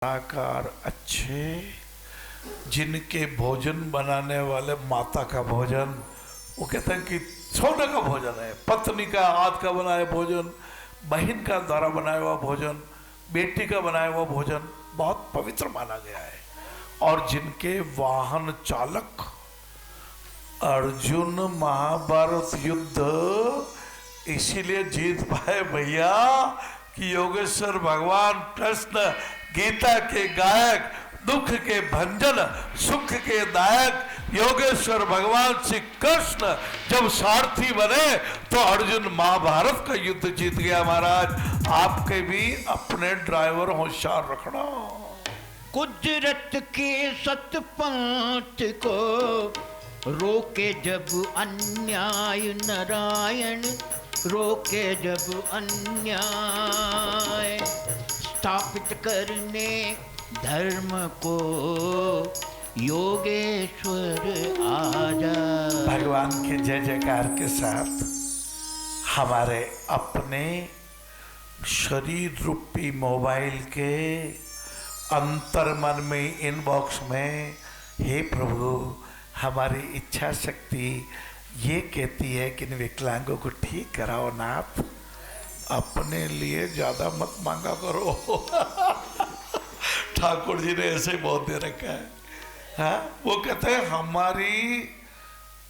कलाकार अच्छे, जिनके भोजन बनाने वाले माता का भोजन, वो कहते हैं कि सोने का भोजन है, पत्नी का हाथ का बनाया भोजन, बहन का द्वारा बनाया हुआ भोजन, बेटी का बनाया हुआ भोजन बहुत पवित्र माना गया है। और जिनके वाहन चालक अर्जुन महाभारत युद्ध इसीलिए जीत पाए भैया कि योगेश्वर भगवान कृष्ण गीता के गायक, दुख के भंजन, सुख के दायक योगेश्वर भगवान श्री कृष्ण जब सारथी बने तो अर्जुन महाभारत का युद्ध जीत गया। महाराज आपके भी अपने ड्राइवर होशियार रखना। कुदरत के सतपंथ को रोके जब अन्याय, नारायण रोके जब अन्याय, स्थापित करने धर्म को योगेश्वर आजा। भगवान के जय जयकार के साथ हमारे अपने शरीर रूपी मोबाइल के अंतर्मन में इनबॉक्स में, हे प्रभु हमारी इच्छा शक्ति ये कहती है कि इन विकलांगों को ठीक कराओ नाथ, अपने लिए ज़्यादा मत मांगा करो। ठाकुर जी ने ऐसे बहुत दे रखा है। हाँ, वो कहते हैं हमारी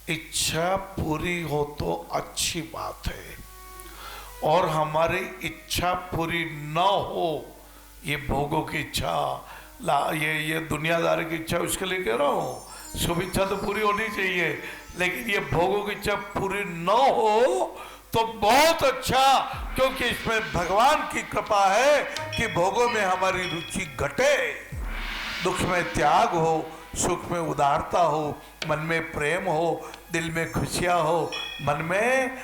इच्छा पूरी हो तो अच्छी बात है, और हमारी इच्छा पूरी न हो, ये भोगों की इच्छा, ये दुनियादारी की इच्छा, उसके लिए कह रहा हूँ शुभ इच्छा तो पूरी होनी चाहिए, लेकिन ये भोगों की इच्छा पूरी न हो तो बहुत अच्छा, क्योंकि इसमें भगवान की कृपा है कि भोगों में हमारी रुचि घटे, दुख में त्याग हो, सुख में उदारता हो, मन में प्रेम हो, दिल में खुशियां हो, मन में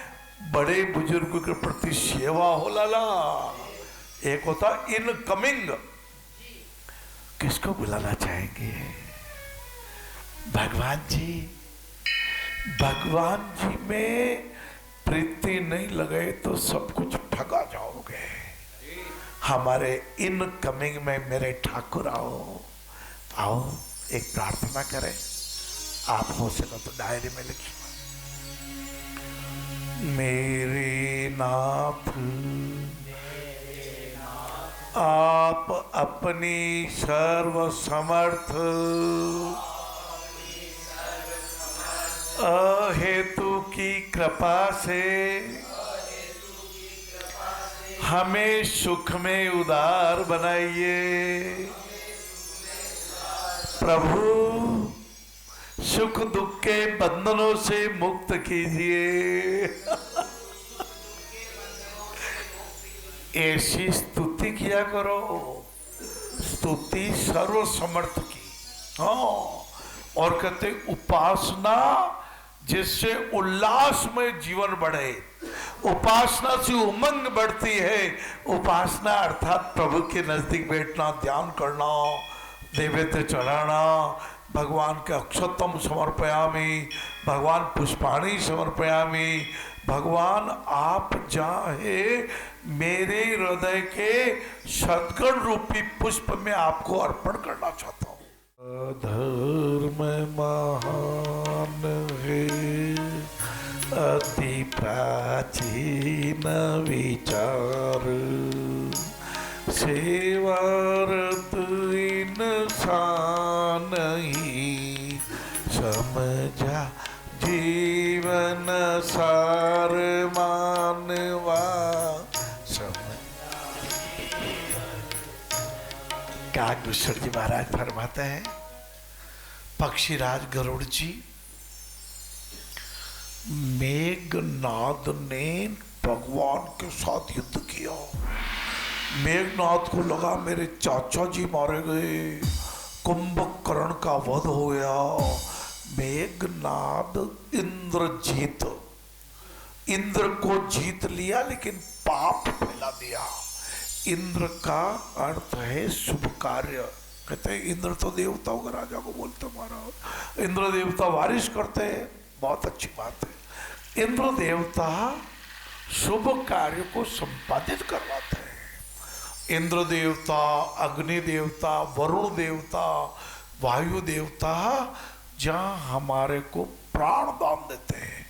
बड़े बुजुर्गों के प्रति सेवा हो। लाला एक होता इनकमिंग, किसको बुलाना चाहेंगे? भगवान जी। भगवान जी में प्रीति नहीं लगे तो सब कुछ ठगा जाओगे। हमारे इनकमिंग में मेरे ठाकुर आओ, आओ एक प्रार्थना करें। आप हो सको तो डायरी में लिखिए, मेरे नाथ आप अपनी सर्व समर्थ अहेतु की कृपा से हमें सुख में उदार बनाइए। प्रभु सुख दुख के बंधनों से मुक्त कीजिए। ऐसी स्तुति किया करो, स्तुति सर्व समर्थ की। हाँ, और कहते उपासना जिससे उल्लास में जीवन बढ़े, उपासना से उमंग बढ़ती है। उपासना अर्थात प्रभु के नजदीक बैठना, ध्यान करना, नैवेद्य चढ़ाना, भगवान के अक्षतम समर्पयामि, भगवान पुष्पाणि समर्पयामि। भगवान आप चाहे मेरे हृदय के सद्गुण रूपी पुष्प में आपको अर्पण करना चाहता हूँ। धर्म महान है, अति प्राचीन विचार, सेवारत इंसान ही समझा जीवन सार, मानवा कागभूषण जी महाराज फरमाते हैं, पक्षीराज गरुड़ जी, मेघनाद ने भगवान के साथ युद्ध किया। मेघनाद को लगा मेरे चाचा जी मारे गए, कुंभकर्ण का वध हो गया। मेघनाद इंद्र को जीत लिया, लेकिन पाप फैला दिया। इंद्र का अर्थ है शुभ कार्य। कहते हैं इंद्र तो देवताओं का राजा को बोलते महाराज, इंद्र देवता बारिश करते हैं, बहुत अच्छी बात है। इंद्र देवता शुभ कार्य को संपादित करवाते हैं। इंद्र देवता, अग्नि देवता, वरुण देवता, वायु देवता जहाँ हमारे को प्राण दान देते हैं,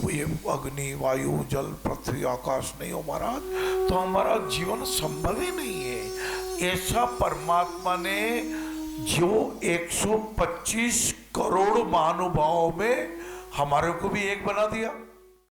वो ये अग्नि, वायु, जल, पृथ्वी, आकाश नहीं हो महाराज, तो हमारा जीवन संभव ही नहीं है। ऐसा परमात्मा ने जो 125 करोड़ महानुभावों में हमारे को भी एक बना दिया।